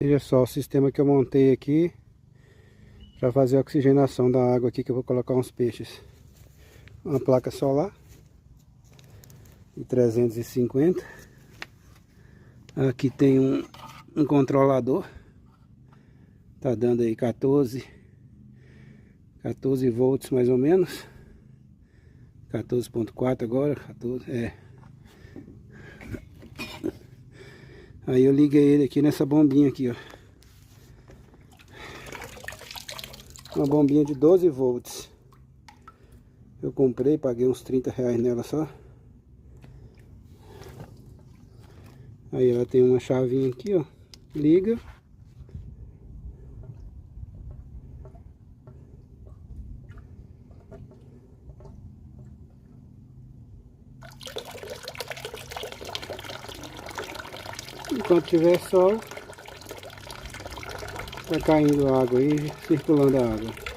Veja só o sistema que eu montei aqui para fazer a oxigenação da água aqui, que eu vou colocar uns peixes. Uma placa solar de 350. Aqui tem um controlador. Tá dando aí 14 volts mais ou menos. 14.4 agora, 14, Aí eu liguei ele aqui nessa bombinha aqui, ó. Uma bombinha de 12 volts. Eu comprei, paguei uns 30 reais nela só. Aí ela tem uma chavinha aqui, ó. Liga. Enquanto tiver sol, tá caindo água aí, circulando a água.